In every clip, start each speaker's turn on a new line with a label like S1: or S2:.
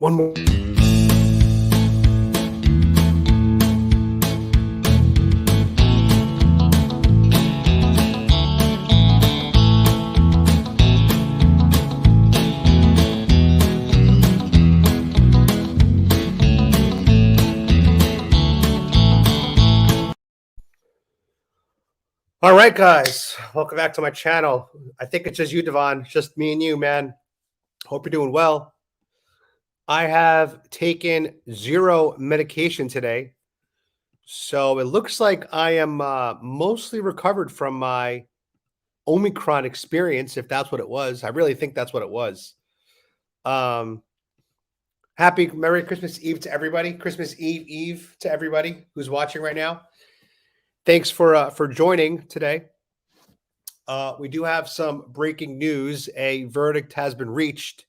S1: One more. All right, guys, welcome back to my channel. I think it's just you, Devon, just me and you, man. Hope you're doing well. I have taken 0 medication today, so it looks like I am mostly recovered from my Omicron experience, if that's what it was. I really think that's what it was. Um, Happy Merry Christmas Eve to everybody. Christmas Eve to everybody who's watching right now. Thanks for joining today. We do have some breaking news. A verdict has been reached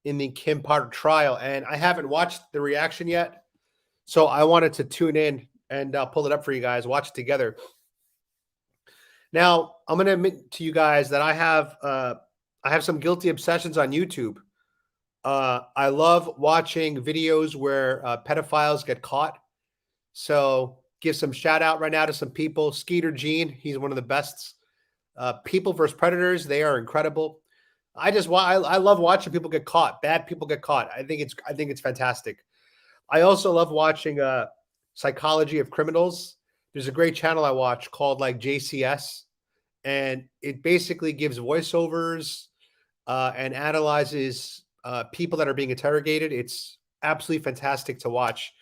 S1: in the Kim Potter trial, and I haven't watched the reaction yet, so I wanted to tune in and pull it up for you guys, watch it together. Now, I'm going to admit to you guys that I have some guilty obsessions on YouTube. I love watching videos where pedophiles get caught. So give some shout out right now to some people. Skeeter Gene, he's one of the best. People versus Predators, they are incredible. I love watching people get caught. Bad people get caught. I think it's fantastic. I also love watching Psychology of Criminals. There's a great channel I watch called like JCS, and it basically gives voiceovers and analyzes people that are being interrogated. It's absolutely fantastic to watch.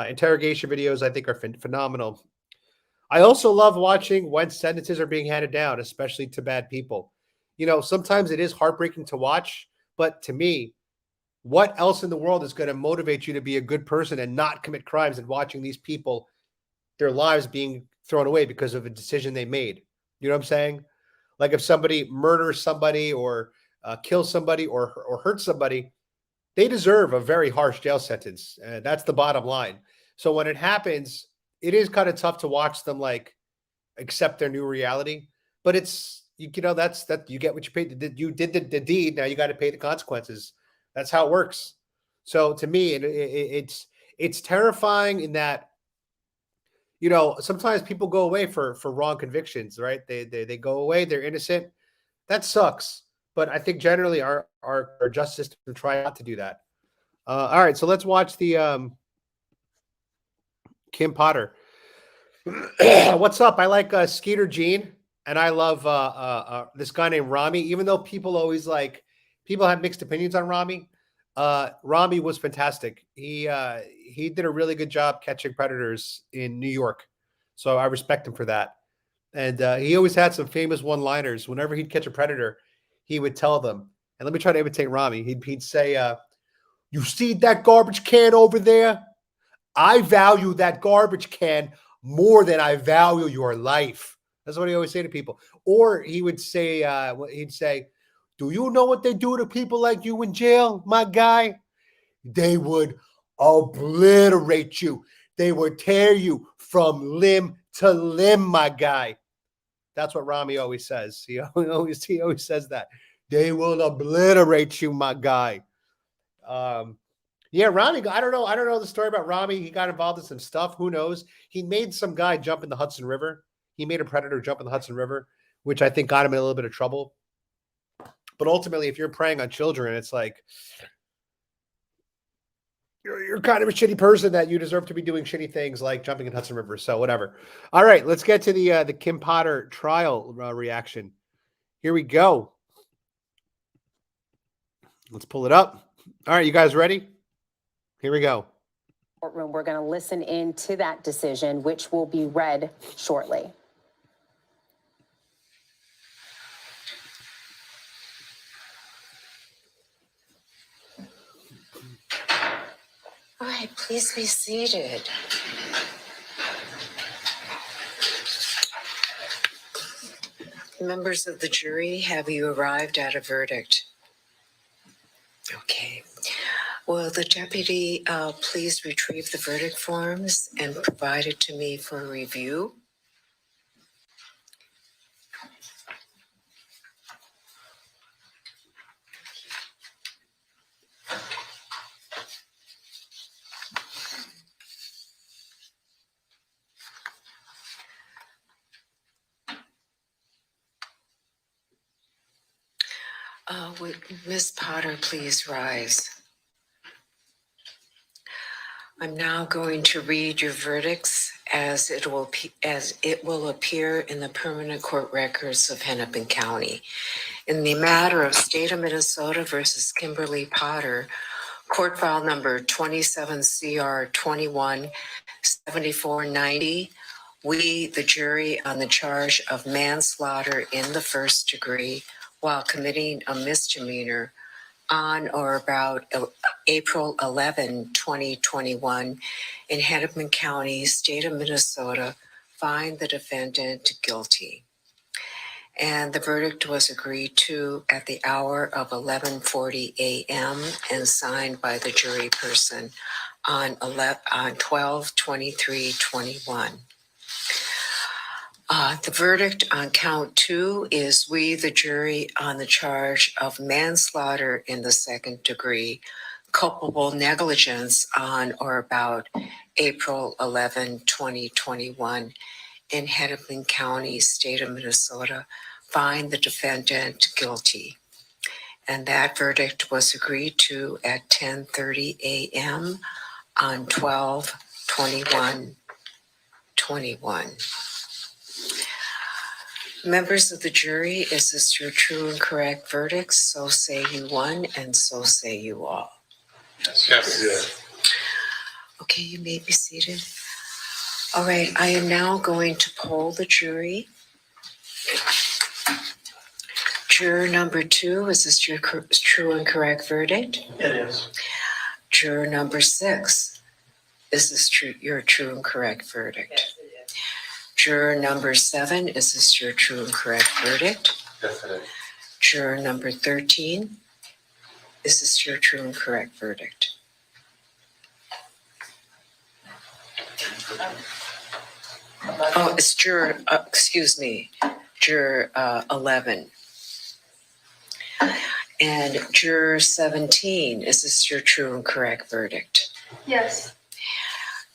S1: Interrogation videos, I think, are phenomenal. I also love watching when sentences are being handed down, especially to bad people. You know, sometimes it is heartbreaking to watch, but to me, what else in the world is going to motivate you to be a good person and not commit crimes than watching these people, their lives being thrown away because of a decision they made? You know what I'm saying? Like if somebody murders somebody or kills somebody or hurts somebody, they deserve a very harsh jail sentence. That's the bottom line. So when it happens, it is kind of tough to watch them like accept their new reality. But it's you know that's you get what you paid. You did the deed. Now you got to pay the consequences. That's how it works. So to me, it's terrifying in that, you know, sometimes people go away for wrong convictions, right? They go away. They're innocent. That sucks. But I think generally our justice system try not to do that. All right, so let's watch the Kim Potter. What's up? I like Skeeter Gene, and I love this guy named Rami. Even though people have mixed opinions on Rami, Rami was fantastic. He did a really good job catching predators in New York, so I respect him for that. And he always had some famous one-liners. Whenever he'd catch a predator, he would tell them. And let me try to imitate Rami. He'd say, "You see that garbage can over there? I value that garbage can more than I value your life." That's what he always say to people. Or he would say, he'd say, "Do you know what they do to people like you in jail, my guy? They would obliterate you. They would tear you from limb to limb, my guy." That's what Rami always says. He always says that. They will obliterate you, my guy. Yeah, Rami, I don't know. I don't know the story about Rami. He got involved in some stuff. Who knows? He made some guy jump in the Hudson River. He made a predator jump in the Hudson River, which I think got him in a little bit of trouble. But ultimately, if you're preying on children, it's like you're kind of a shitty person that you deserve to be doing shitty things like jumping in Hudson River. So whatever. All right, let's get to the Kim Potter trial reaction. Here we go. Let's pull it up. All right, you guys ready? Here we go.
S2: Courtroom, we're going to listen in to that decision, which will be read shortly.
S3: All right, please be seated. Members of the jury, have you arrived at a verdict? Okay. Will the deputy please retrieve the verdict forms and provide it to me for review? Would Ms. Potter please rise? I'm now going to read your verdicts as it will appear in the permanent court records of Hennepin County. In the matter of State of Minnesota versus Kimberly Potter, court file number 27 CR 217490, we, the jury, on the charge of manslaughter in the first degree while committing a misdemeanor on or about April 11, 2021, in Hennepin County, state of Minnesota, find the defendant guilty. And the verdict was agreed to at the hour of 11:40 a.m. and signed by the jury person on 12/23/21. The verdict on count 2 is we, the jury, on the charge of manslaughter in the second degree, culpable negligence on or about April 11, 2021, in Hennepin County, state of Minnesota, find the defendant guilty. And that verdict was agreed to at 10:30 a.m. on 12/21/21. Members of the jury, is this your true and correct verdict? So say you one, and so say you all.
S4: Yes.
S3: Okay, you may be seated. All right, I am now going to poll the jury. Juror number 2, is this your true and correct verdict?
S4: It is.
S3: Juror number 6, is this your true and correct verdict?
S4: Yes, it is.
S3: Juror number 7, is this your true and correct verdict?
S4: Yes, it is.
S3: Juror number 13, is this your true and correct verdict? Oh, it's juror 11. And juror 17, is this your true and correct verdict?
S5: Yes.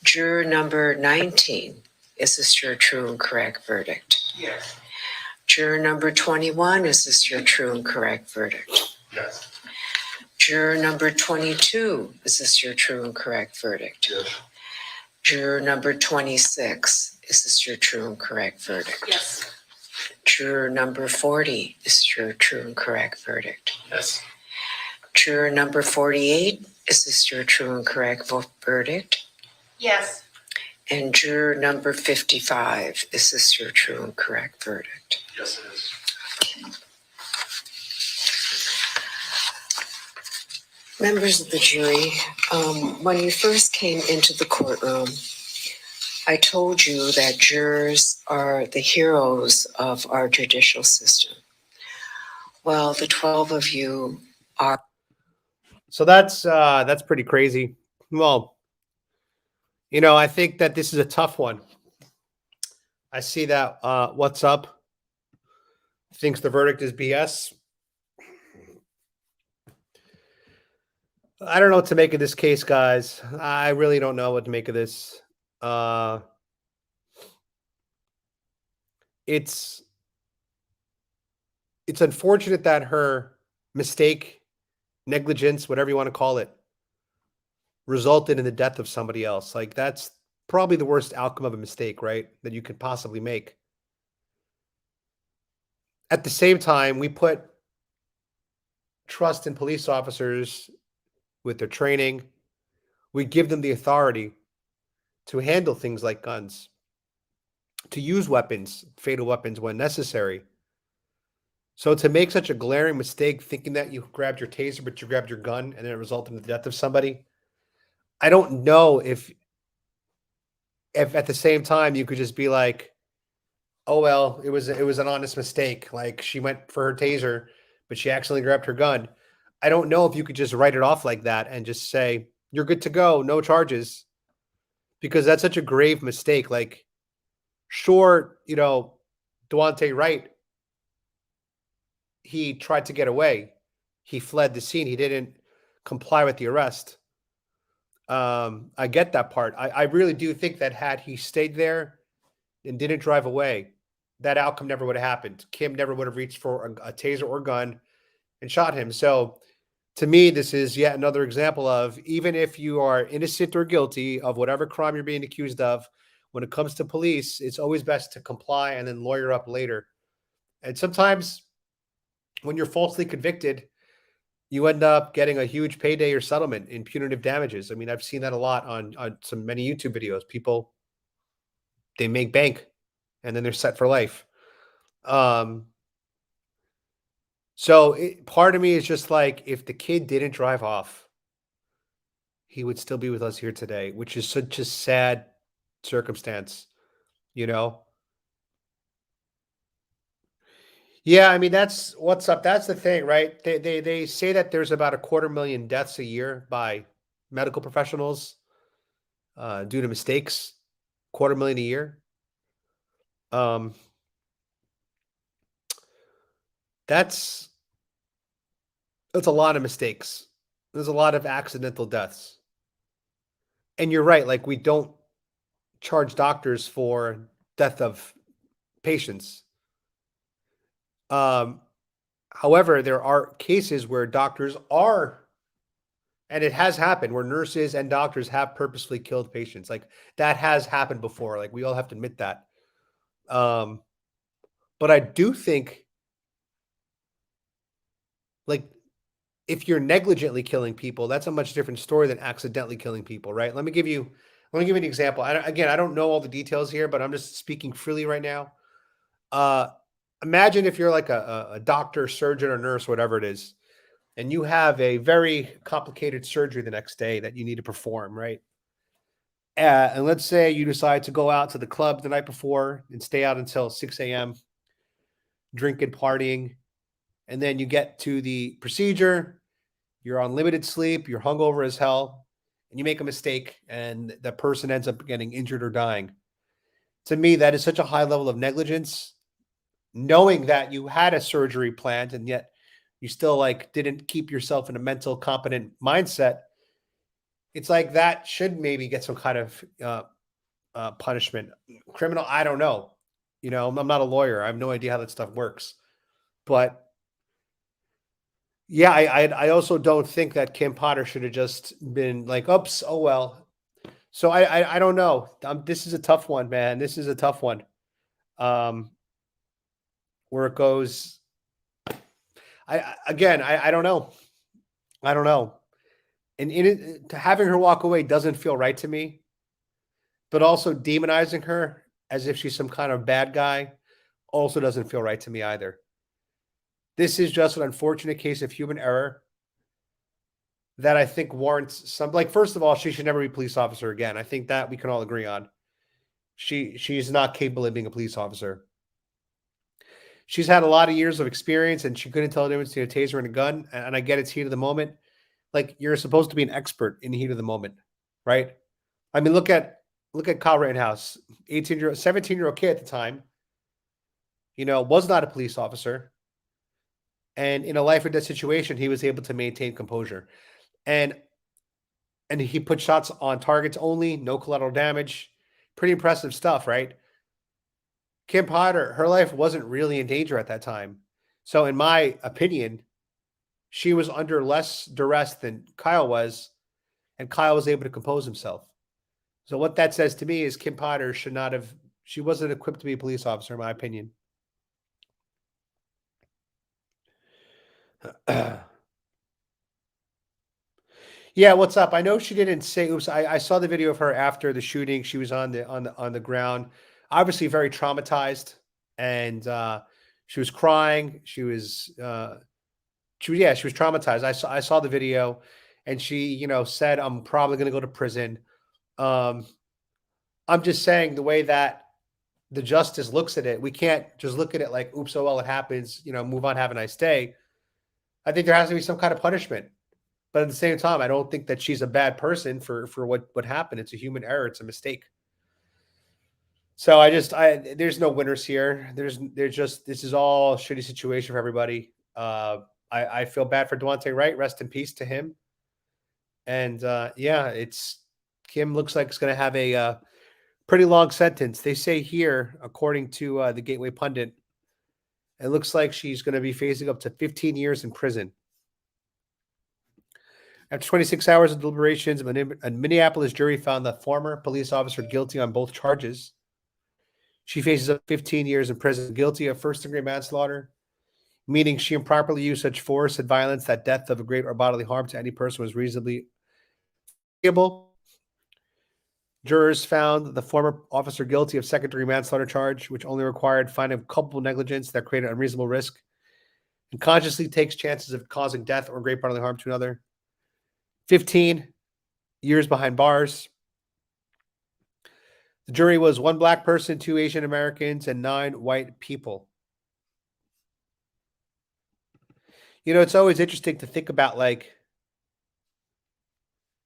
S3: Juror number 19, is this your true and correct verdict?
S4: Yes.
S3: Juror number 21, is this your true and correct verdict?
S4: Yes.
S3: Juror number 22, is this your true and correct verdict?
S4: Yes.
S3: Juror number 26, is this your true and correct verdict?
S5: Yes.
S3: Juror number 40, is your true and correct verdict?
S4: Yes.
S3: Juror number 48, is this your true and correct verdict?
S5: Yes.
S3: And juror number 55, is this your true and correct verdict?
S4: Yes, it is.
S3: Members of the jury, when you first came into the courtroom, I told you that jurors are the heroes of our judicial system. Well, the 12 of you are.
S1: So that's pretty crazy. Well, I think that this is a tough one. I see that What's Up thinks the verdict is BS. I don't know what to make of this case, guys. I really don't know what to make of this. It's unfortunate that her mistake, negligence, whatever you want to call it, resulted in the death of somebody else. Like, that's probably the worst outcome of a mistake, right? That you could possibly make. At the same time, we put trust in police officers with their training. We give them the authority to handle things like guns, to use weapons, fatal weapons when necessary. So to make such a glaring mistake, thinking that you grabbed your taser, but you grabbed your gun and it resulted in the death of somebody, I don't know if at the same time you could just be like, oh, well, it was an honest mistake. Like, she went for her taser, but she accidentally grabbed her gun. I don't know if you could just write it off like that and just say, you're good to go, no charges, because that's such a grave mistake. Like, sure, Daunte Wright, he tried to get away. He fled the scene. He didn't comply with the arrest. I get that part. I really do think that had he stayed there and didn't drive away, that outcome never would have happened. Kim never would have reached for a taser or gun and shot him. So to me, this is yet another example of, even if you are innocent or guilty of whatever crime you're being accused of, when it comes to police, it's always best to comply and then lawyer up later. And sometimes when you're falsely convicted, you end up getting a huge payday or settlement in punitive damages. I mean, I've seen that a lot on some many YouTube videos. People, they make bank and then they're set for life. Part of me is just like, if the kid didn't drive off, he would still be with us here today, which is such a sad circumstance, you know? Yeah, I mean, that's what's up. That's the thing, right? They say that there's about 250,000 deaths a year by medical professionals due to mistakes. 250,000 a year. That's a lot of mistakes. There's a lot of accidental deaths. And you're right, like, we don't charge doctors for death of patients. However, there are cases where doctors are, and it has happened, where nurses and doctors have purposefully killed patients. Like, that has happened before. Like, we all have to admit that. But I do think, like, if you're negligently killing people, that's a much different story than accidentally killing people, right? Let me give you an example. I don't know all the details here, but I'm just speaking freely right now. Imagine if you're like a doctor, surgeon, or nurse, whatever it is, and you have a very complicated surgery the next day that you need to perform, right? And let's say you decide to go out to the club the night before and stay out until 6 a.m., drinking, partying, and then you get to the procedure, you're on limited sleep, you're hungover as hell, and you make a mistake, and the person ends up getting injured or dying. To me, that is such a high level of negligence, knowing that you had a surgery planned and yet you still didn't keep yourself in a mental competent mindset. It's like that should maybe get some kind of punishment. Criminal, I don't know. I'm not a lawyer. I have no idea how that stuff works. But yeah, I also don't think that Kim Potter should have just been like, oops, oh well. So I don't know. This is a tough one, man. This is a tough one. Where it goes, I don't know. I don't know. And having her walk away doesn't feel right to me. But also demonizing her as if she's some kind of bad guy also doesn't feel right to me either. This is just an unfortunate case of human error that I think warrants some, first of all, she should never be a police officer again. I think that we can all agree on. She's not capable of being a police officer. She's had a lot of years of experience and she couldn't tell the difference between a taser and a gun. And I get it's heat of the moment. Like, you're supposed to be an expert in the heat of the moment, right? I mean, look at Kyle Rittenhouse, 17-year-old kid at the time, was not a police officer. And in a life or death situation, he was able to maintain composure. And he put shots on targets only, no collateral damage. Pretty impressive stuff, right? Kim Potter, her life wasn't really in danger at that time. So in my opinion, she was under less duress than Kyle was, and Kyle was able to compose himself. So what that says to me is Kim Potter she wasn't equipped to be a police officer, in my opinion. Yeah, what's up? I know she didn't say oops. I saw the video of her after the shooting. She was on the ground, obviously very traumatized, and she was crying. She was traumatized. I saw the video, and she said, "I'm probably going to go to prison." I'm just saying, the way that the justice looks at it, we can't just look at it like, "Oops, oh well, it happens." Move on, have a nice day. I think there has to be some kind of punishment. But at the same time, I don't think that she's a bad person for what happened. It's a human error. It's a mistake. So there's no winners here. This is all a shitty situation for everybody. I feel bad for Daunte Wright. Rest in peace to him. And Kim looks like it's going to have a pretty long sentence. They say here, according to the Gateway Pundit, It looks like she's going to be facing up to 15 years in prison. After 26 hours of deliberations, a Minneapolis jury found the former police officer guilty on both charges. She faces up 15 years in prison, guilty of first-degree manslaughter, meaning she improperly used such force and violence that death of a great or bodily harm to any person was reasonably foreseeable. Jurors found the former officer guilty of second-degree manslaughter charge, which only required finding culpable negligence that created unreasonable risk and consciously takes chances of causing death or great bodily harm to another. 15 years behind bars. The jury was 1 black person, 2 Asian Americans, and 9 white people. You know, it's always interesting to think about, like,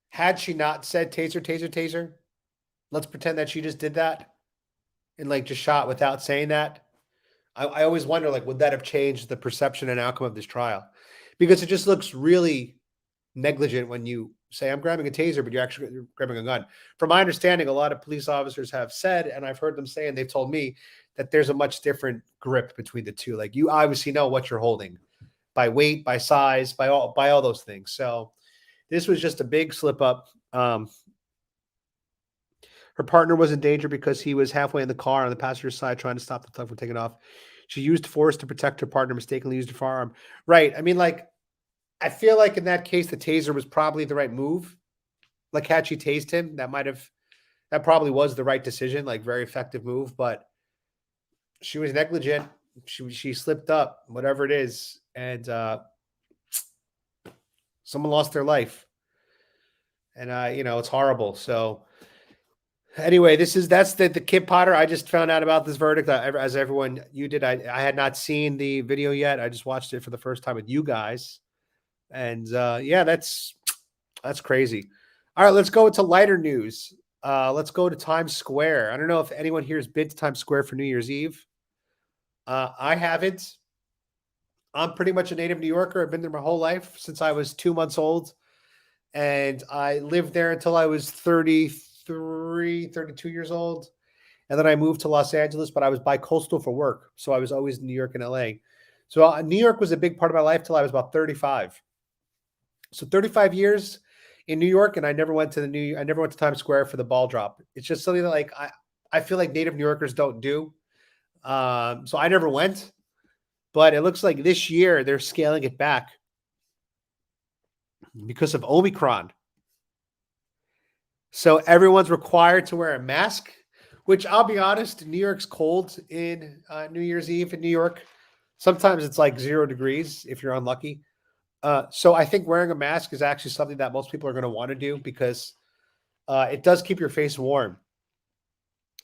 S1: had she not said taser, taser, taser, let's pretend that she just did that and like just shot without saying that. I always wonder, like, would that have changed the perception and outcome of this trial? Because it just looks really negligent when you say, I'm grabbing a taser, but you're actually grabbing a gun. From my understanding, a lot of police officers have said, and I've heard them say, and they've told me that there's a much different grip between the two. Like, you obviously know what you're holding by weight, by size, by all those things. So this was just a big slip up. Her partner was in danger because he was halfway in the car on the passenger side trying to stop the truck from taking off. She used force to protect her partner, mistakenly used her firearm. Right. I mean, like, I feel like in that case, the taser was probably the right move. Like, had she tased him, that probably was the right decision, like, very effective move. But she was negligent. She slipped up, whatever it is. And someone lost their life. And, you know, it's horrible. So anyway, that's the Kip Potter. I just found out about this verdict as everyone you did. I had not seen the video yet. I just watched it for the first time with you guys. And yeah, that's crazy. All right, let's go into lighter news. Let's go to Times Square. I don't know if anyone here has been to Times Square for New Year's Eve. I haven't. I'm pretty much a native New Yorker. I've been there my whole life since I was 2 months old. And I lived there until I was 33, 32 years old. And then I moved to Los Angeles, but I was bi-coastal for work. So I was always in New York and LA. So New York was a big part of my life till I was about 35. So 35 years in New York, and I never went to Times Square for the ball drop. It's just something that, like, I feel like native New Yorkers don't do. So I never went, but it looks like this year they're scaling it back because of Omicron. So everyone's required to wear a mask, which, I'll be honest, New York's cold in New Year's Eve in New York. Sometimes it's like 0 degrees if you're unlucky. So I think wearing a mask is actually something that most people are going to want to do because it does keep your face warm.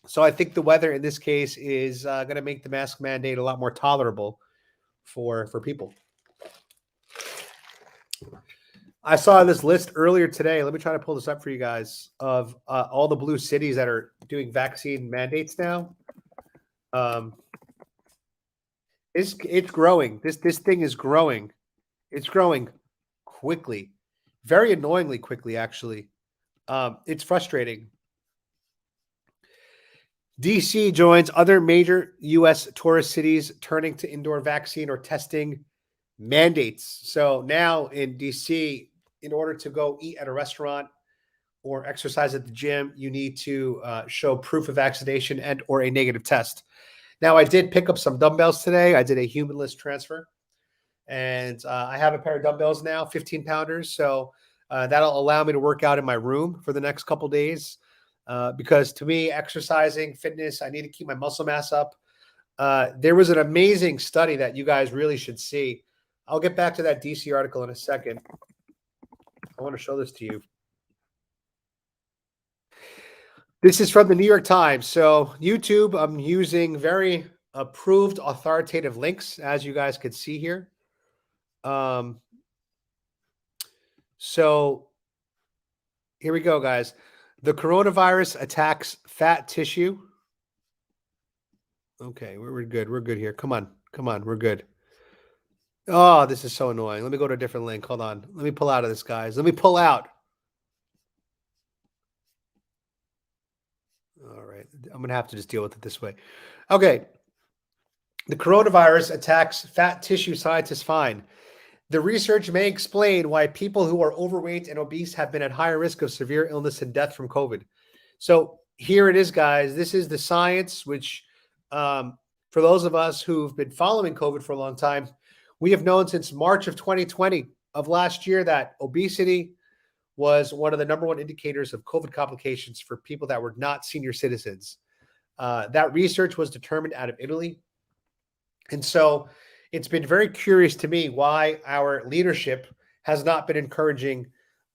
S1: So I think the weather in this case is going to make the mask mandate a lot more tolerable for people. I saw this list earlier today. Let me try to pull this up for you guys of all the blue cities that are doing vaccine mandates now. It's growing. This thing is growing. It's growing quickly, very annoyingly quickly, actually. It's frustrating. DC joins other major U.S. tourist cities turning to indoor vaccine or testing mandates. So now in DC, in order to go eat at a restaurant or exercise at the gym, you need to show proof of vaccination and or a negative test. Now, I did pick up some dumbbells today. I did a humanless transfer. And I have a pair of dumbbells now, 15-pounders. So that'll allow me to work out in my room for the next couple days. Because to me, exercising, fitness, I need to keep my muscle mass up. There was an amazing study that you guys really should see. I'll get back to that DC article in a second. I want to show this to you. This is from the New York Times. So YouTube, I'm using very approved authoritative links, as you guys could see here. So here we go, guys. The coronavirus attacks fat tissue. Okay, we're good. We're good here. Come on. We're good. Oh, this is so annoying. Let me go to a different link. Hold on. Let me pull out of this, guys. Let me pull out. All right. I'm going to have to just deal with it this way. Okay. The coronavirus attacks fat tissue, scientists find. The research may explain why people who are overweight and obese have been at higher risk of severe illness and death from COVID. So here it is, guys. This is the science, which for those of us who've been following COVID for a long time, we have known since March of 2020 of last year that obesity was one of the number one indicators of COVID complications for people that were not senior citizens. That research was determined out of Italy. And so it's been very curious to me why our leadership has not been encouraging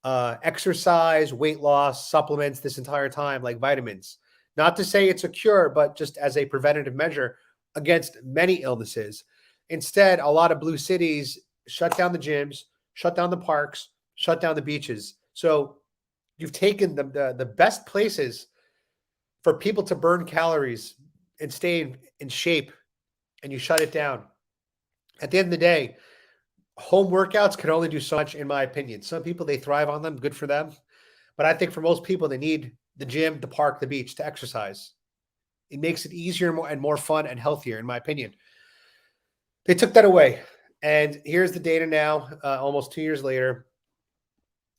S1: exercise, weight loss, supplements this entire time, like vitamins. Not to say it's a cure, but just as a preventative measure against many illnesses. Instead, a lot of blue cities shut down the gyms, shut down the parks, shut down the beaches. So you've taken the best places for people to burn calories and stay in shape, and you shut it down. At the end of the day, home workouts can only do so much, in my opinion. Some people, they thrive on them, good for them. But I think for most people, they need the gym, the park, the beach to exercise. It makes it easier and more fun and healthier, in my opinion. They took that away. And here's the data now, almost 2 years later.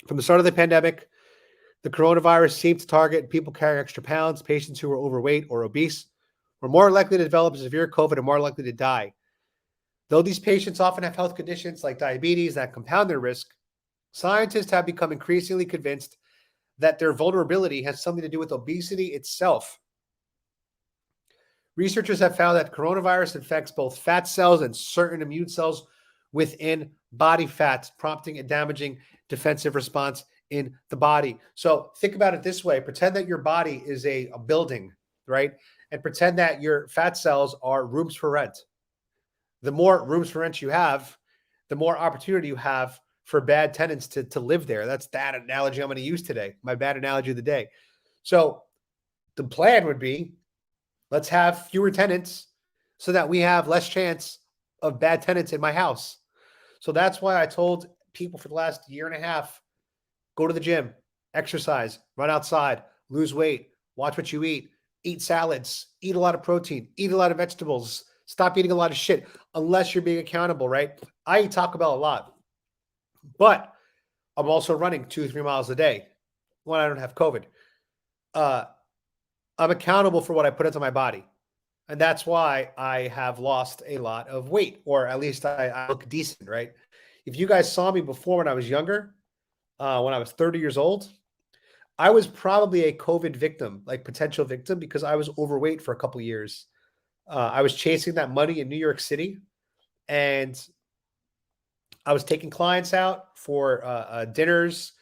S1: From the start of the pandemic, the coronavirus seemed to target people carrying extra pounds. Patients who were overweight or obese were more likely to develop severe COVID and more likely to die. Though these patients often have health conditions like diabetes that compound their risk, scientists have become increasingly convinced that their vulnerability has something to do with obesity itself. Researchers have found that coronavirus infects both fat cells and certain immune cells within body fat, prompting a damaging defensive response in the body. So think about it this way. Pretend that your body is a building, right? And pretend that your fat cells are rooms for rent. The more rooms for rent you have, the more opportunity you have for bad tenants to live there. That's that analogy I'm going to use today, my bad analogy of the day. So the plan would be, let's have fewer tenants so that we have less chance of bad tenants in my house. So that's why I told people for the last year and a half, go to the gym, exercise, run outside, lose weight, watch what you eat salads, eat a lot of protein, eat a lot of vegetables, stop eating a lot of shit unless you're being accountable, right? I eat Taco Bell a lot, but I'm also running 2-3 miles a day when I don't have COVID. I'm accountable for what I put into my body. And that's why I have lost a lot of weight, or at least I look decent, right? If you guys saw me before when I was younger, when I was 30 years old, I was probably a COVID victim, like potential victim, because I was overweight for a couple of years. I was chasing that money in New York City, and I was taking clients out for dinners,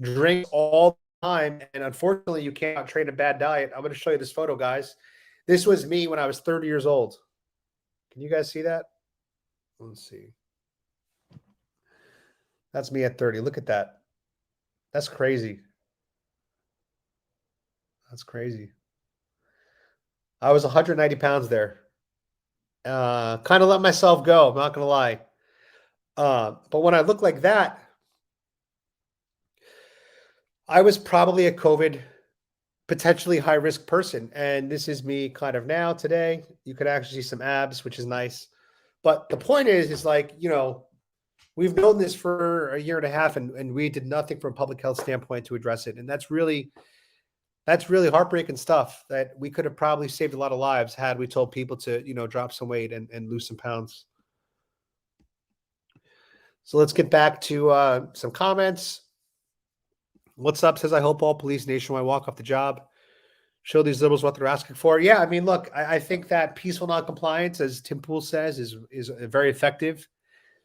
S1: drinks all the time. And unfortunately, you can't train a bad diet. I'm going to show you this photo, guys. This was me when I was 30 years old. Can you guys see that? Let's see. That's me at 30. Look at that. That's crazy. That's crazy. I was 190 pounds there. Kind of let myself go. I'm not going to lie. But when I look like that, I was probably a COVID potentially high risk person. And this is me kind of now today. You could actually see some abs, which is nice. But the point is like, you know, we've known this for a year and a half, and we did nothing from a public health standpoint to address it. And that's really heartbreaking stuff that we could have probably saved a lot of lives had we told people to, you know, drop some weight and lose some pounds. So let's get back to some comments. What's up says, I hope all police nationwide walk off the job. Show these liberals what they're asking for. Yeah, I mean, look, I think that peaceful noncompliance, as Tim Pool says, is very effective.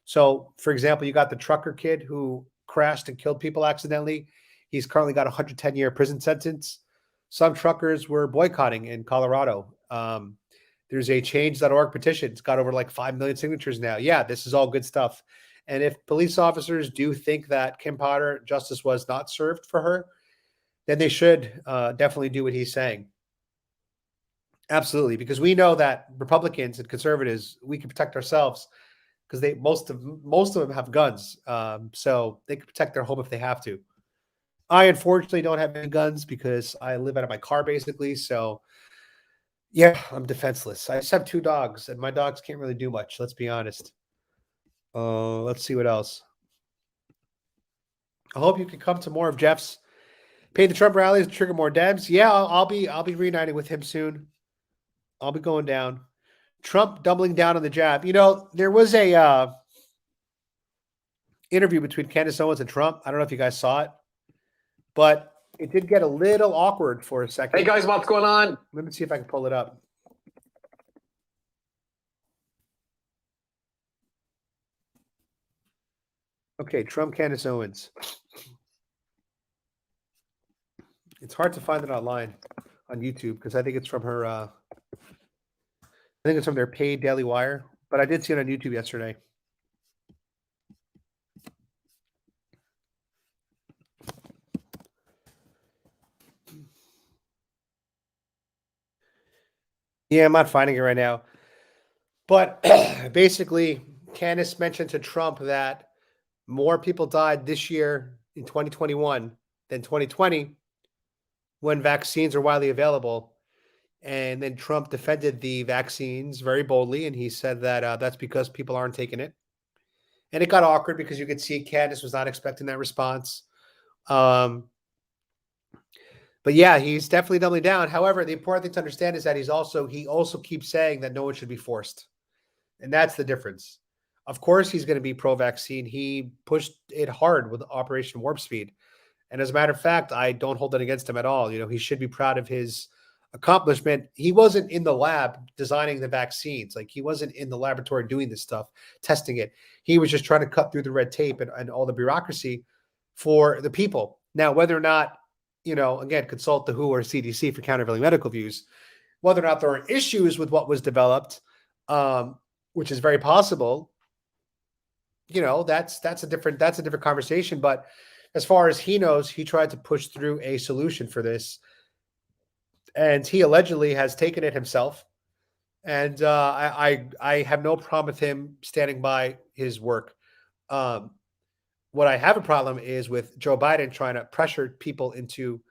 S1: So, for example, you got the trucker kid who crashed and killed people accidentally. He's currently got a 110-year prison sentence. Some truckers were boycotting in Colorado. There's a change.org petition. It's got over like 5 million signatures now. Yeah, this is all good stuff. And if police officers do think that Kim Potter justice was not served for her, then they should definitely do what he's saying. Absolutely, because we know that Republicans and conservatives, we can protect ourselves because most of them have guns, so they can protect their home if they have to. I unfortunately don't have any guns because I live out of my car basically. So, Yeah, I'm defenseless. I just have 2 dogs, and my dogs can't really do much, let's be honest. Let's see what else. I hope you can come to more of Jeff's Pay the Trump rallies to trigger more Debs. Yeah, I'll be reuniting with him soon. I'll be going down. Trump doubling down on the jab. You know, there was a interview between Candace Owens and Trump. I don't know if you guys saw it, but it did get a little awkward for a second.
S5: Hey guys, what's going on?
S1: Let me see if I can pull it up. Okay, Trump, Candace Owens. It's hard to find it online on YouTube because I think it's from her. I think it's from their paid Daily Wire, but I did see it on YouTube yesterday. Yeah, I'm not finding it right now. But basically, Candace mentioned to Trump that more people died this year in 2021 than 2020 when vaccines are widely available. And then Trump defended the vaccines very boldly, and he said that that's because people aren't taking it. And it got awkward because you could see Candace was not expecting that response. But yeah, he's definitely doubling down. However, the important thing to understand is that he also keeps saying that no one should be forced. And that's the difference. Of course, he's going to be pro-vaccine. He pushed it hard with Operation Warp Speed. And as a matter of fact, I don't hold it against him at all. You know, he should be proud of his accomplishment. He wasn't in the lab designing the vaccines. Like, he wasn't in the laboratory doing this stuff, testing it. He was just trying to cut through the red tape and all the bureaucracy for the people. Now, whether or not, you know, again, consult the WHO or CDC for countervailing medical views, whether or not there are issues with what was developed, which is very possible, you know, that's a different conversation. But as far as he knows, he tried to push through a solution for this, and he allegedly has taken it himself. And I have no problem with him standing by his work. What I have a problem is with Joe Biden trying to pressure people into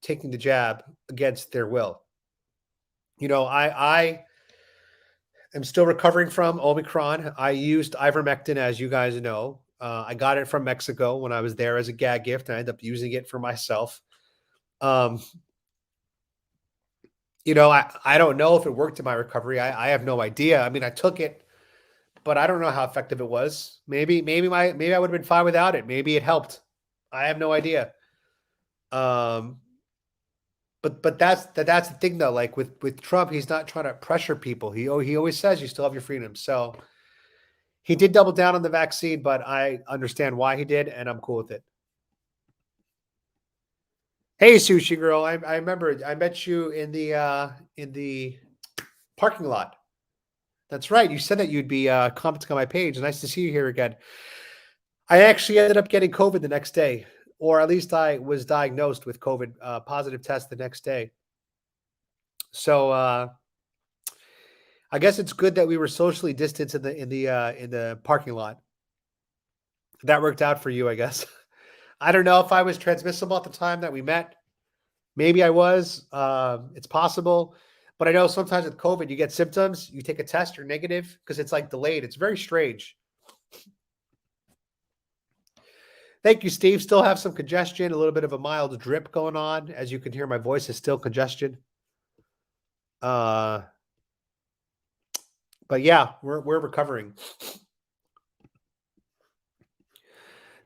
S1: taking the jab against their will. You know, I am still recovering from Omicron. I used ivermectin, as you guys know. I got it from Mexico when I was there as a gag gift, and I ended up using it for myself. You know, I don't know if it worked in my recovery. I have no idea. I mean, I took it, but I don't know how effective it was. Maybe I would have been fine without it. Maybe it helped. I have no idea. But that's the thing though. Like with Trump, he's not trying to pressure people. He always says you still have your freedom. So he did double down on the vaccine, but I understand why he did, and I'm cool with it. Hey, Sushi Girl, I remember I met you in the parking lot. That's right. You said that you'd be commenting on my page. Nice to see you here again. I actually ended up getting COVID the next day, or at least I was diagnosed with COVID, positive test the next day. So I guess it's good that we were socially distanced in the parking lot. That worked out for you, I guess. I don't know if I was transmissible at the time that we met. Maybe I was. It's possible. But I know sometimes with COVID, you get symptoms, you take a test, you're negative because it's like delayed. It's very strange. Thank you, Steve. Still have some congestion, a little bit of a mild drip going on. As you can hear, my voice is still congestion. But yeah, we're recovering.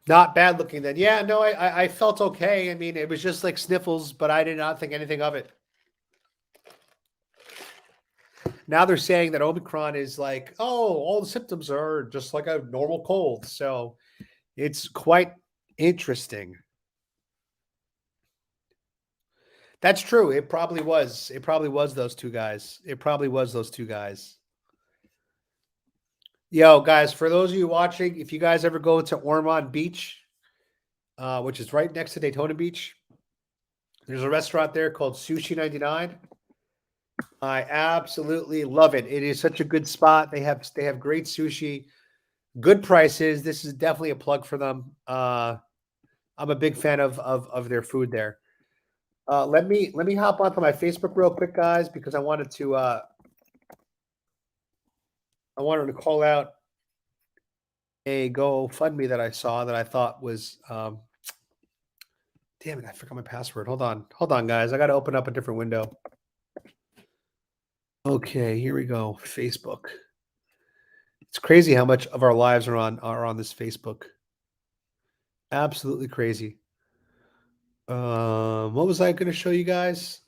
S1: Not bad looking then. Yeah, no, I felt okay. I mean, it was just like sniffles, but I did not think anything of it. Now they're saying that Omicron is like, oh, all the symptoms are just like a normal cold. So it's quite interesting. That's true. It probably was. It probably was those two guys. Yo, guys, for those of you watching, if you guys ever go to Ormond Beach, which is right next to Daytona Beach, there's a restaurant there called Sushi 99. I absolutely love it. It is such a good spot. They have great sushi, good prices. This is definitely a plug for them. I'm a big fan of their food there. Let me hop onto my Facebook real quick, guys, because I wanted to call out a GoFundMe that I saw that I thought was damn it, I forgot my password. Hold on, guys. I got to open up a different window. Okay, here we go. Facebook. It's crazy how much of our lives are on this Facebook. Absolutely crazy. What was I going to show you guys?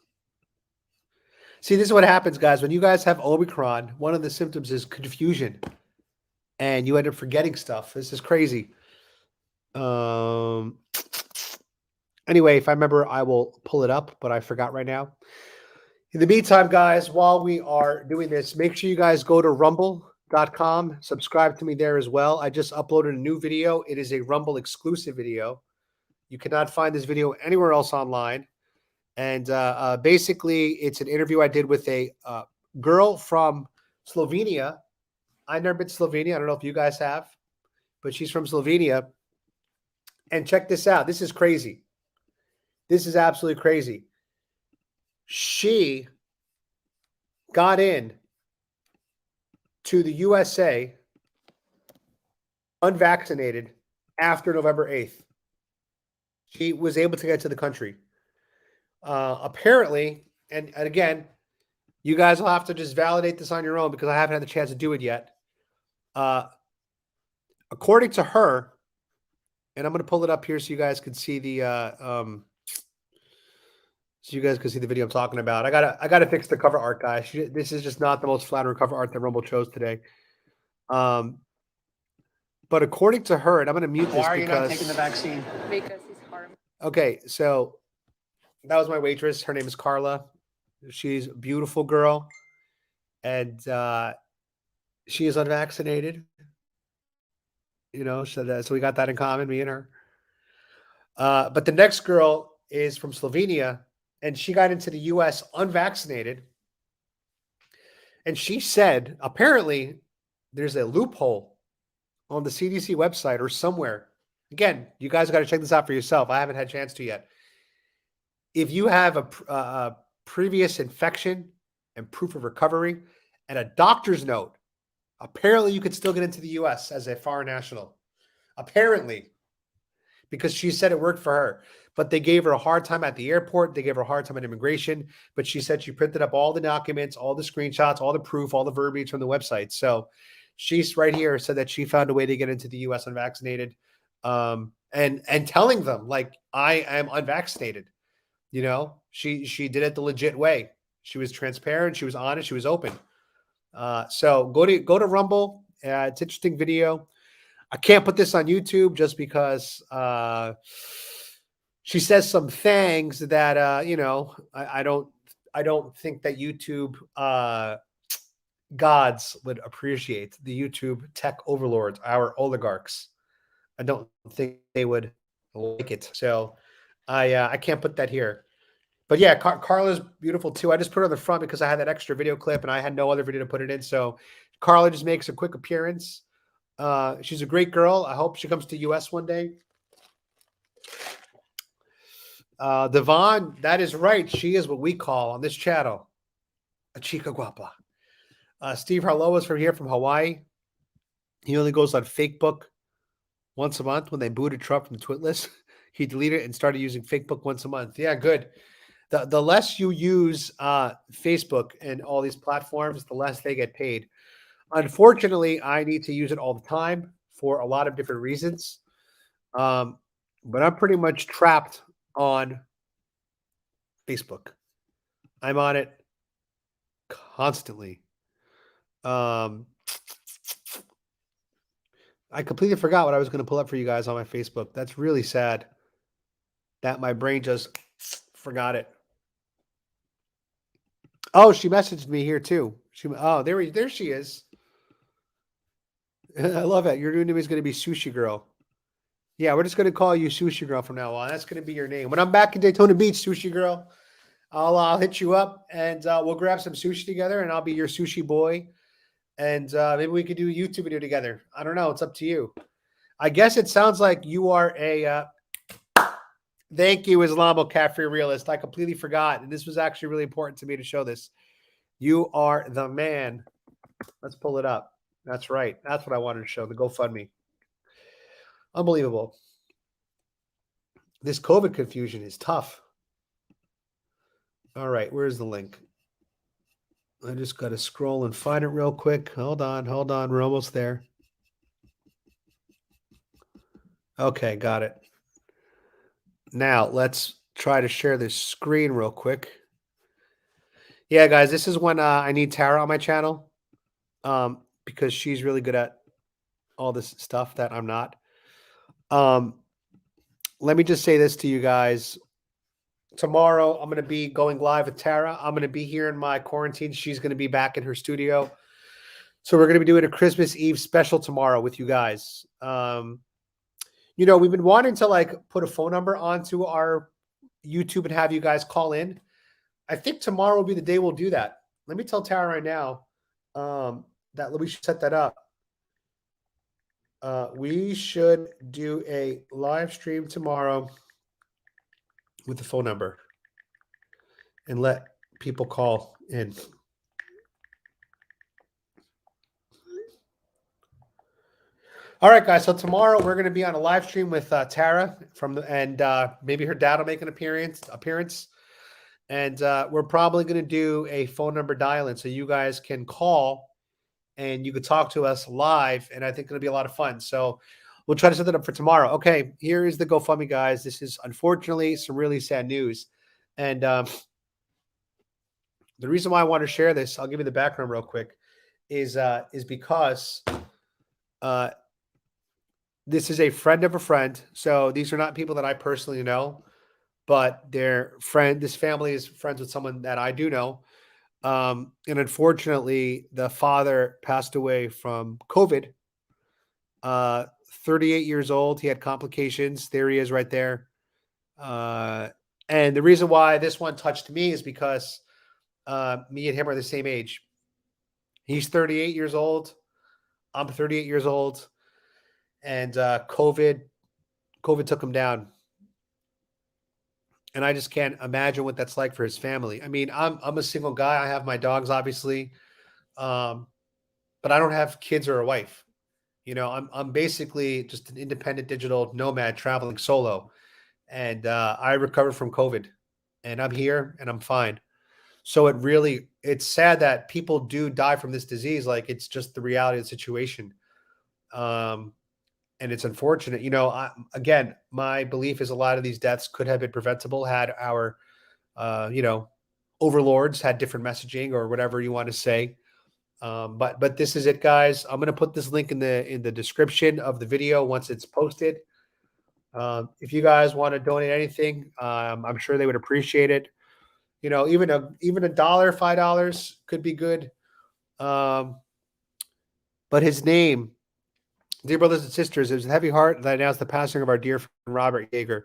S1: See, this is what happens, guys. When you guys have Omicron, one of the symptoms is confusion, and you end up forgetting stuff. This is crazy. Anyway, if I remember, I will pull it up, but I forgot right now. In the meantime, guys, while we are doing this, make sure you guys go to rumble.com, subscribe to me there as well. I just uploaded a new video. It is a Rumble exclusive video. You cannot find this video anywhere else online. And basically, it's an interview I did with a girl from Slovenia. I've never been to Slovenia. I don't know if you guys have, but she's from Slovenia. And check this out. This is crazy. This is absolutely crazy. She got in to the USA unvaccinated after November 8th. She was able to get to the country. Apparently, and again, you guys will have to just validate this on your own because I haven't had the chance to do it yet. According to her, and I'm going to pull it up here so you guys can see the video I'm talking about. I gotta fix the cover art, guys. This is just not the most flattering cover art that Rumble chose today. But according to her, and I'm going to mute this. Why are you not taking the vaccine?
S2: Because he's harmed.
S1: Okay, so that was my waitress. Her name is Carla. She's a beautiful girl, and she is unvaccinated. You know, so we got that in common, me and her. But the next girl is from Slovenia, and she got into the U.S. unvaccinated. And she said, apparently, there's a loophole on the CDC website or somewhere. Again, you guys got to check this out for yourself. I haven't had a chance to yet. If you have a previous infection and proof of recovery and a doctor's note, apparently you could still get into the U.S. as a foreign national. Apparently, because she said it worked for her. But they gave her a hard time at the airport. They gave her a hard time at immigration. But she said she printed up all the documents, all the screenshots, all the proof, all the verbiage from the website. So she's right here said that she found a way to get into the U.S. unvaccinated, and telling them, like, I am unvaccinated. You know, she did it the legit way. She was transparent. She was honest. She was open. So go to Rumble. It's an interesting video. I can't put this on YouTube just because she says some things that I don't think that YouTube gods would appreciate. The YouTube tech overlords, our oligarchs. I don't think they would like it. So I can't put that here. But yeah, Carla's beautiful too. I just put her on the front because I had that extra video clip and I had no other video to put it in. So Carla just makes a quick appearance. She's a great girl. I hope she comes to US one day. Devon, that is right. She is what we call on this channel a chica guapa. Steve Harlow is from Hawaii. He only goes on Facebook once a month. When they booted Trump from the tweet list, he deleted it and started using Facebook once a month. Yeah, good. The less you use Facebook and all these platforms, the less they get paid. Unfortunately, I need to use it all the time for a lot of different reasons. But I'm pretty much trapped on Facebook. I'm on it constantly. I completely forgot what I was going to pull up for you guys on my Facebook. That's really sad that my brain just forgot it. Oh, she messaged me here too. There she is. I love it. Your new name is going to be Sushi Girl. Yeah, we're just going to call you Sushi Girl from now on. That's going to be your name. When I'm back in Daytona Beach, Sushi Girl, I'll hit you up and we'll grab some sushi together and I'll be your sushi boy. And maybe we could do a YouTube video together. I don't know. It's up to you. I guess it sounds like you are a Thank you, Islamo Cafe Realist. I completely forgot, and this was actually really important to me to show this. You are the man. Let's pull it up. That's right. That's what I wanted to show, the GoFundMe. Unbelievable. This COVID confusion is tough. All right, where's the link? I just got to scroll and find it real quick. Hold on. We're almost there. Okay, got it. Now, let's try to share this screen real quick. Yeah, guys, this is when I need Tara on my channel because she's really good at all this stuff that I'm not. Let me just say this to you guys. Tomorrow, I'm going to be going live with Tara. I'm going to be here in my quarantine. She's going to be back in her studio. So we're going to be doing a Christmas Eve special tomorrow with you guys. You know, we've been wanting to like put a phone number onto our YouTube and have you guys call in. I think tomorrow will be the day we'll do that. Let me tell Tara right now that we should set that up. We should do a live stream tomorrow with the phone number and let people call in. All right, guys. So tomorrow we're going to be on a live stream with Tara and maybe her dad will make an appearance, and we're probably going to do a phone number dial-in so you guys can call and you could talk to us live. And I think it'll be a lot of fun. So we'll try to set that up for tomorrow. Okay, here is the GoFundMe, guys. This is unfortunately some really sad news, and the reason why I want to share this, I'll give you the background real quick, is because this is a friend of a friend. So these are not people that I personally know, but they're friend. This family is friends with someone that I do know. And unfortunately, the father passed away from COVID. 38 years old. He had complications. There he is right there. And the reason why this one touched me is because me and him are the same age. He's 38 years old. I'm 38 years old. And COVID took him down. And I just can't imagine what that's like for his family. I mean, I'm a single guy. I have my dogs, obviously. But I don't have kids or a wife. You know, I'm basically just an independent digital nomad traveling solo. And I recovered from COVID. And I'm here and I'm fine. So it's sad that people do die from this disease. Like, it's just the reality of the situation. And it's unfortunate. You know, again, my belief is a lot of these deaths could have been preventable had our, overlords had different messaging or whatever you want to say. But this is it, guys. I'm going to put this link in the description of the video once it's posted. If you guys want to donate anything, I'm sure they would appreciate it. You know, even $1, $5 could be good. But his name, dear brothers and sisters, it was a heavy heart that I announced the passing of our dear friend Robert Yeager.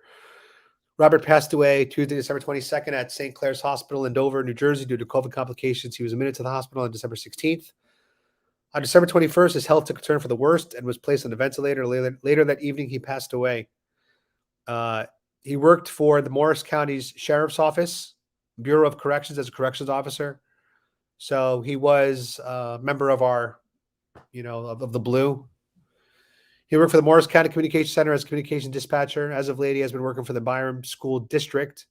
S1: Robert passed away Tuesday, December 22nd at St. Clair's Hospital in Dover, New Jersey, due to COVID complications. He was admitted to the hospital on December 16th. On December 21st, his health took a turn for the worst and was placed on a ventilator. Later that evening, he passed away. He worked for the Morris County's Sheriff's Office, Bureau of Corrections, as a corrections officer. So he was a member of our, of the Blue. He worked for the Morris County Communication Center as communication dispatcher. As of late, he has been working for the Byram School District.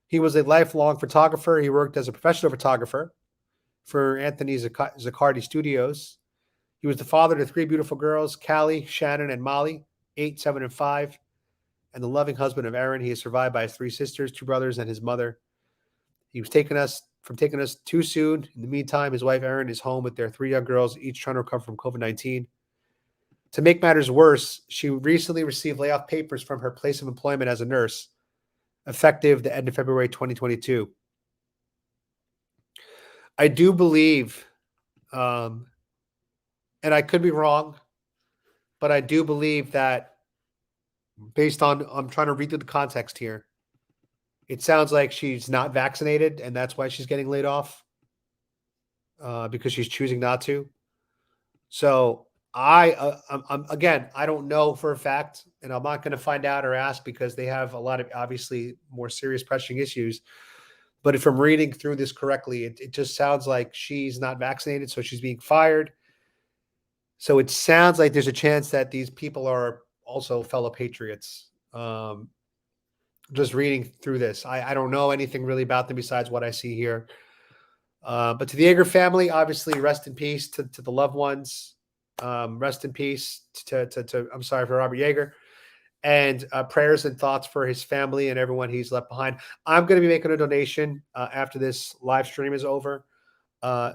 S1: He was a lifelong photographer. He worked as a professional photographer for Anthony Zaccardi Studios. He was the father to 3 beautiful girls, Callie, Shannon, and Molly, 8, 7, and 5, and the loving husband of Erin. He is survived by his 3 sisters, 2 brothers, and his mother. He was taking us too soon. In the meantime, his wife Erin is home with their 3 young girls, each trying to recover from COVID-19. To make matters worse, she recently received layoff papers from her place of employment as a nurse, effective the end of February 2022. I do believe, and I could be wrong, but I do believe that based on, I'm trying to read through the context here, it sounds like she's not vaccinated and that's why she's getting laid off, because she's choosing not to. So Again, I don't know for a fact, and I'm not going to find out or ask because they have a lot of obviously more serious pressing issues. But if I'm reading through this correctly, it just sounds like she's not vaccinated, so she's being fired. So it sounds like there's a chance that these people are also fellow patriots. Just reading through this, I don't know anything really about them besides what I see here. But to the Yeager family, obviously, rest in peace to the loved ones. Rest in peace to I'm sorry for Robert Yeager, and prayers and thoughts for his family and everyone he's left behind. I'm going to be making a donation after this live stream is over.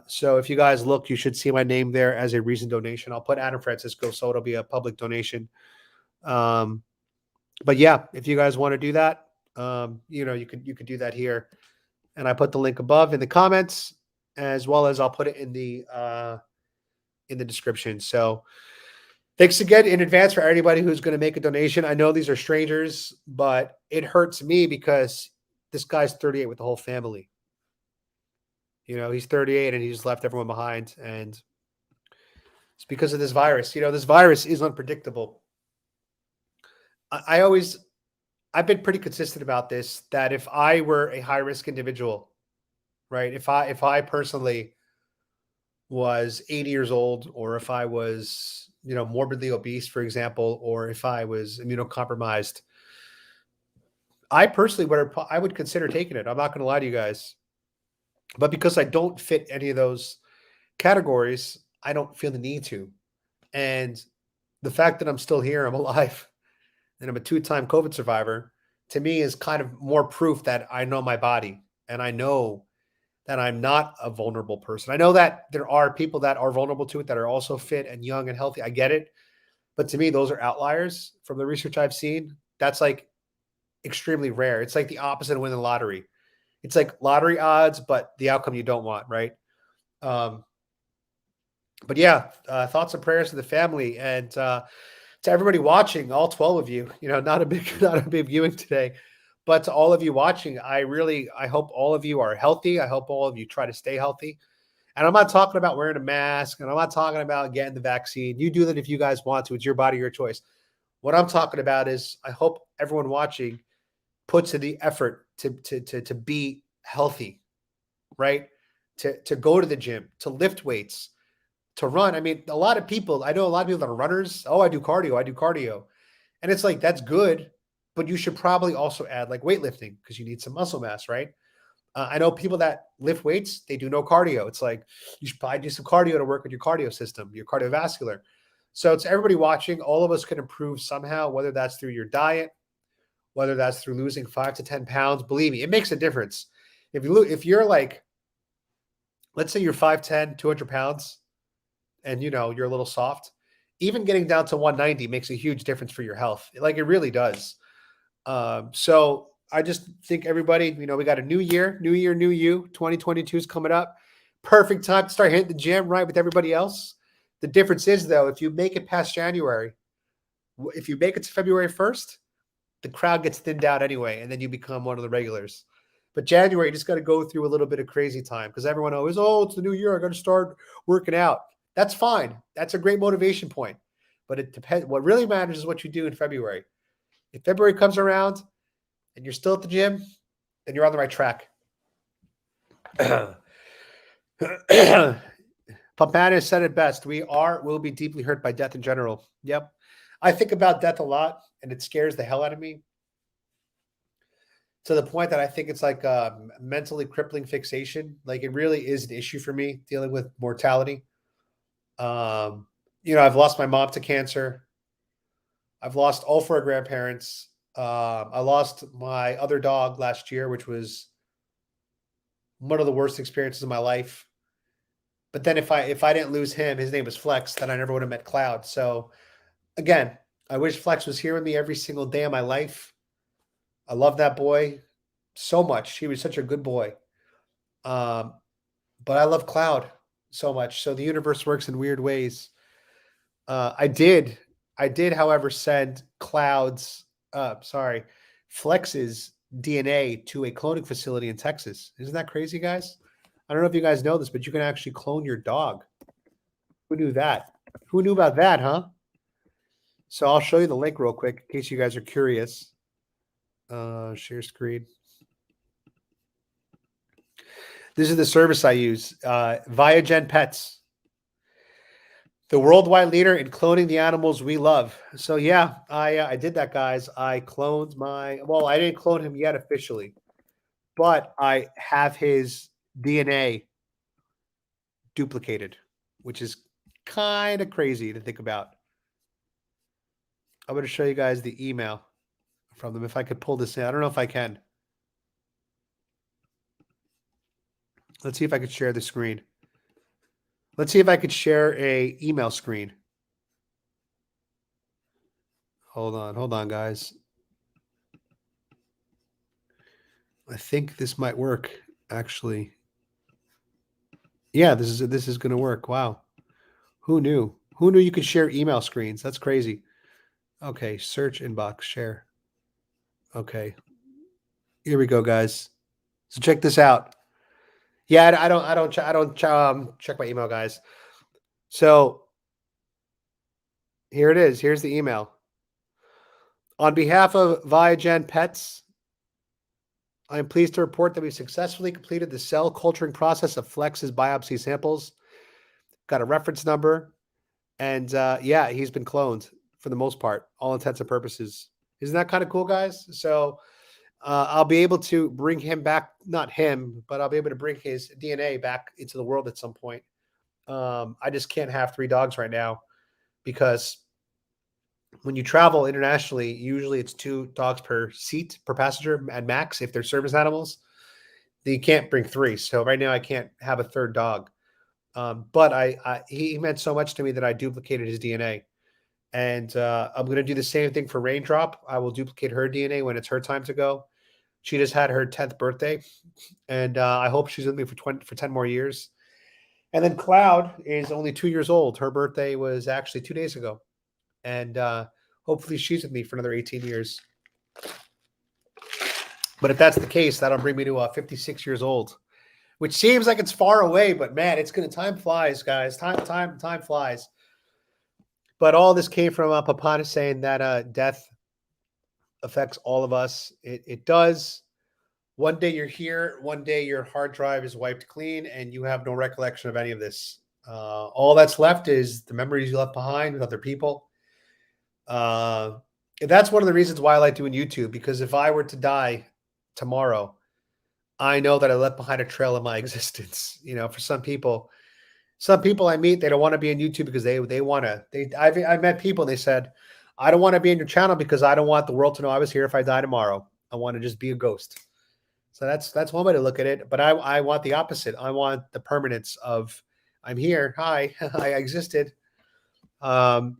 S1: So if you guys look, you should see my name there as a recent donation. I'll put Adam Francisco, so it'll be a public donation. But yeah, if you guys want to do that, you could do that here, and I put the link above in the comments, as well as I'll put it in the description. So thanks again in advance for anybody who's going to make a donation. I know these are strangers, but it hurts me because this guy's 38 with the whole family. He's 38 and he's left everyone behind, and it's because of this virus. This virus is unpredictable. I've been pretty consistent about this, that if I were a high risk individual, right? If I personally was 80 years old, or if I was, morbidly obese, for example, or if I was immunocompromised, I personally would consider taking it. I'm not going to lie to you guys, but because I don't fit any of those categories, I don't feel the need to. And the fact that I'm still here, I'm alive, and I'm a 2-time COVID survivor, to me is kind of more proof that I know my body, and I know that I'm not a vulnerable person. I know that there are people that are vulnerable to it that are also fit and young and healthy. I get it. But to me, those are outliers from the research I've seen. That's like extremely rare. It's like the opposite of winning the lottery. It's like lottery odds, but the outcome you don't want, right? But yeah, thoughts and prayers to the family, and to everybody watching, all 12 of you. Not a big viewing today, but to all of you watching, I hope all of you are healthy. I hope all of you try to stay healthy. And I'm not talking about wearing a mask, and I'm not talking about getting the vaccine. You do that if you guys want to. It's your body, your choice. What I'm talking about is I hope everyone watching puts in the effort to be healthy, right? To go to the gym, to lift weights, to run. I mean, I know a lot of people that are runners. Oh, I do cardio. And it's like, that's good, but you should probably also add like weightlifting, because you need some muscle mass, right? I know people that lift weights, they do no cardio. It's like, you should probably do some cardio to work with your cardio system, your cardiovascular. So it's everybody watching. All of us can improve somehow, whether that's through your diet, whether that's through losing 5 to 10 pounds. Believe me, it makes a difference. If you're like, let's say you're 5'10", 200 pounds, and you're a little soft, even getting down to 190 makes a huge difference for your health. Like, it really does. So I just think everybody, we got a new year, new you. 2022 is coming up. Perfect time to start hitting the gym, right, with everybody else. The difference is, though, if you make it past January, if you make it to February 1st, the crowd gets thinned out anyway, and then you become one of the regulars. But January, you just got to go through a little bit of crazy time, because everyone always, it's the new year, I got to start working out. That's fine. That's a great motivation point. But it depends. What really matters is what you do in February. If February comes around and you're still at the gym, then you're on the right track. Pampana said it best. We'll be deeply hurt by death in general. Yep. I think about death a lot, and it scares the hell out of me, to the point that I think it's like a mentally crippling fixation. Like, it really is an issue for me, dealing with mortality. I've lost my mom to cancer. I've lost all 4 grandparents. I lost my other dog last year, which was one of the worst experiences of my life. But then if I didn't lose him, his name was Flex, then I never would have met Cloud. So again, I wish Flex was here with me every single day of my life. I love that boy so much. He was such a good boy. But I love Cloud so much. So the universe works in weird ways. I did, however, send Flex's DNA to a cloning facility in Texas. Isn't that crazy, guys? I don't know if you guys know this, but you can actually clone your dog. Who knew that? Who knew about that, huh? So I'll show you the link real quick in case you guys are curious. Share screen. This is the service I use, Viagen Pets, the worldwide leader in cloning the animals we love. So yeah, I did that, guys. I cloned I didn't clone him yet officially, but I have his DNA duplicated, which is kind of crazy to think about. I'm going to show you guys the email from them. If I could pull this in, I don't know if I can. Let's see if I could share the screen. Let's see if I could share a email screen. Hold on, guys. I think this might work, actually. Yeah, this is going to work. Wow. Who knew? Who knew you could share email screens? That's crazy. Okay, search inbox, share. Okay. Here we go, guys. So check this out. Yeah, I don't check my email, guys. So here it is. Here's the email. On behalf of Viagen Pets, I am pleased to report that we successfully completed the cell culturing process of Flex's biopsy samples. Got a reference number, and yeah, he's been cloned for the most part, all intents and purposes. Isn't that kind of cool, guys? So I'll be able to bring him back, not him, but I'll be able to bring his DNA back into the world at some point. I just can't have 3 dogs right now because when you travel internationally, usually it's 2 dogs per seat, per passenger at max if they're service animals. You can't bring 3. So right now I can't have a 3rd dog. But he meant so much to me that I duplicated his DNA. And I'm going to do the same thing for Raindrop. I will duplicate her DNA when it's her time to go. She just had her 10th birthday, and I hope she's with me for 10 more years. And then Cloud is only 2 years old. Her birthday was actually 2 days ago. And hopefully she's with me for another 18 years. But if that's the case, that'll bring me to 56 years old, which seems like it's far away, but man, time flies, guys. Time flies. But all this came from Papana saying that death affects all of us. It does. One day you're here, one day your hard drive is wiped clean, and you have no recollection of any of this. All that's left is the memories you left behind with other people. That's one of the reasons why I like doing YouTube, because if I were to die tomorrow, I know that I left behind a trail in my existence. You know, for some people I meet, they don't want to be on YouTube because they want to. I met people and they said, I don't want to be on your channel because I don't want the world to know I was here if I die tomorrow. I want to just be a ghost. So that's one way to look at it. But I want the opposite. I want the permanence of I'm here. Hi, I existed. So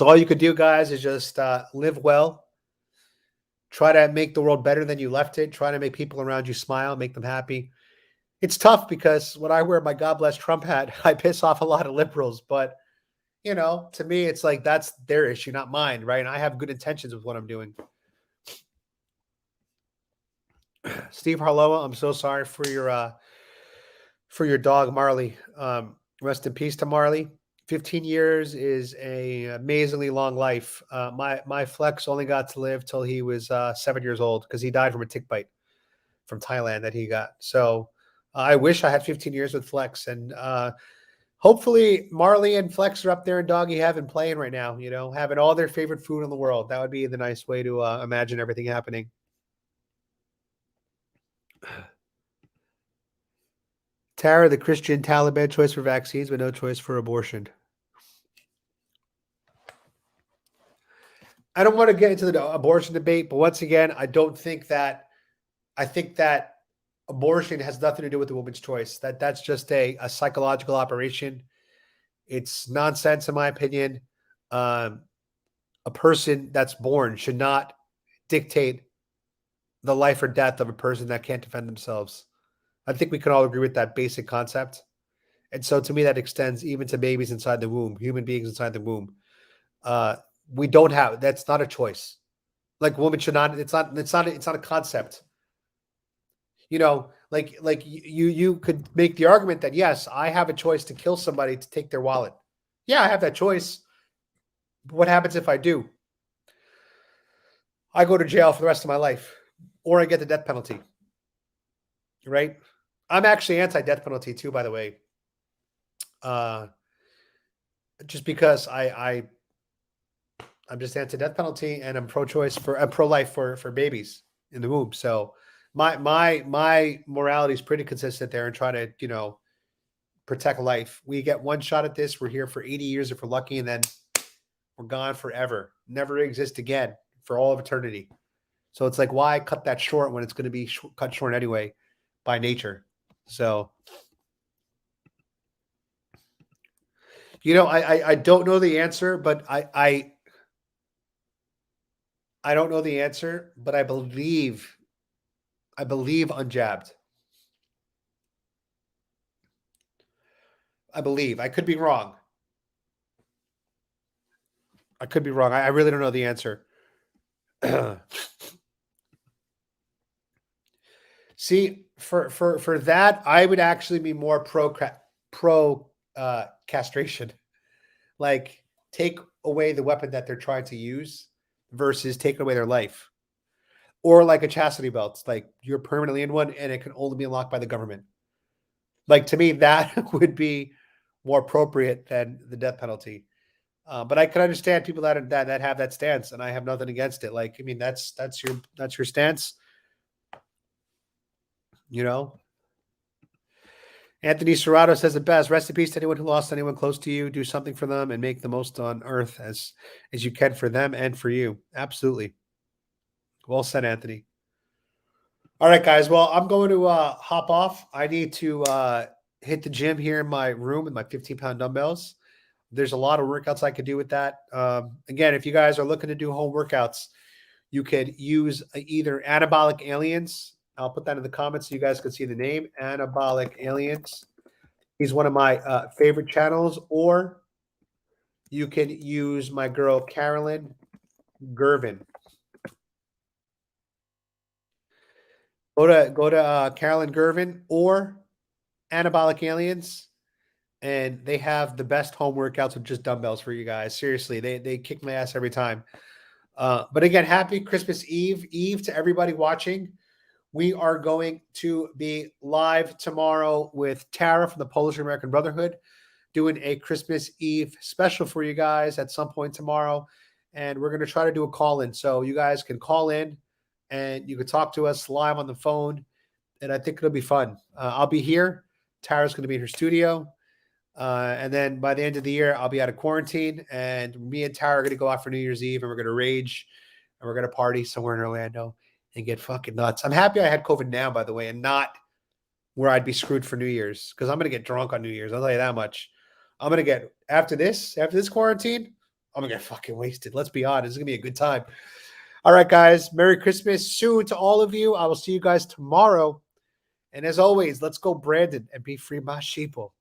S1: all you could do, guys, is just live well. Try to make the world better than you left it. Try to make people around you smile, make them happy. It's tough because when I wear my God bless Trump hat, I piss off a lot of liberals. But, you know, to me, it's like that's their issue, not mine, right? And I have good intentions with what I'm doing. Steve Harloa, I'm so sorry for your dog, Marley. Rest in peace to Marley. 15 years is a amazingly long life. My Flex only got to live till he was 7 years old because he died from a tick bite from Thailand that he got. So I wish I had 15 years with Flex, and hopefully Marley and Flex are up there in doggy heaven playing right now, you know, having all their favorite food in the world. That would be the nice way to imagine everything happening. Tara, the Christian Taliban choice for vaccines, but no choice for abortion. I don't want to get into the abortion debate, but once again, I think that abortion has nothing to do with the woman's choice. That's just a psychological operation. It's nonsense, in my opinion. A person that's born should not dictate the life or death of a person that can't defend themselves. I think we can all agree with that basic concept. And so to me, that extends even to babies inside the womb, human beings inside the womb. We don't have, that's not a choice. Like women should not, it's not a concept. You know, Like you could make the argument that yes, I have a choice to kill somebody to take their wallet. Yeah, I have that choice. But what happens if I do? I go to jail for the rest of my life, or I get the death penalty. Right? I'm actually anti-death penalty too, by the way. Just because I'm just anti-death penalty, and I'm I'm pro-life for babies in the womb. So my morality is pretty consistent there, and try to protect life. We get one shot at this. We're here for 80 years if we're lucky, and then we're gone forever. Never exist again for all of eternity. So it's like, why cut that short when it's going to be cut short anyway by nature? So, I don't know the answer, but I don't know the answer, but I believe unjabbed. I believe. I could be wrong. I really don't know the answer. See, for that, I would actually be more pro castration. Like, take away the weapon that they're trying to use versus take away their life. Or like a chastity belt, like you're permanently in one and it can only be unlocked by the government. Like, to me, that would be more appropriate than the death penalty. But I can understand people that have that stance, and I have nothing against it. Like, I mean, that's your stance. Anthony Serrato says it best. Rest in peace to anyone who lost anyone close to you. Do something for them and make the most on earth as you can for them and for you. Absolutely. Well said, Anthony. All right, guys. Well, I'm going to hop off. I need to hit the gym here in my room with my 15-pound dumbbells. There's a lot of workouts I could do with that. Again, if you guys are looking to do home workouts, you could use either Anabolic Aliens. I'll put that in the comments so you guys can see the name, Anabolic Aliens. He's one of my favorite channels. Or you can use my girl, Carolyn Gervin. Go to Carolyn Gervin or Anabolic Aliens, and they have the best home workouts with just dumbbells for you guys. Seriously, they kick my ass every time. But again, happy Christmas Eve to everybody watching. We are going to be live tomorrow with Tara from the Polish American Brotherhood, doing a Christmas Eve special for you guys at some point tomorrow. And we're going to try to do a call-in. So you guys can call in and you can talk to us live on the phone. And I think it'll be fun. I'll be here. Tara's going to be in her studio. And then by the end of the year, I'll be out of quarantine. And me and Tara are going to go out for New Year's Eve, and we're going to rage, and we're going to party somewhere in Orlando and get fucking nuts. I'm happy I had COVID now, by the way, and not where I'd be screwed for New Year's, because I'm going to get drunk on New Year's. I'll tell you that much. I'm going to get, after this quarantine, I'm going to get fucking wasted. Let's be honest. It's going to be a good time. All right, guys. Merry Christmas soon to all of you. I will see you guys tomorrow. And as always, let's go Brandon and be free my sheeple.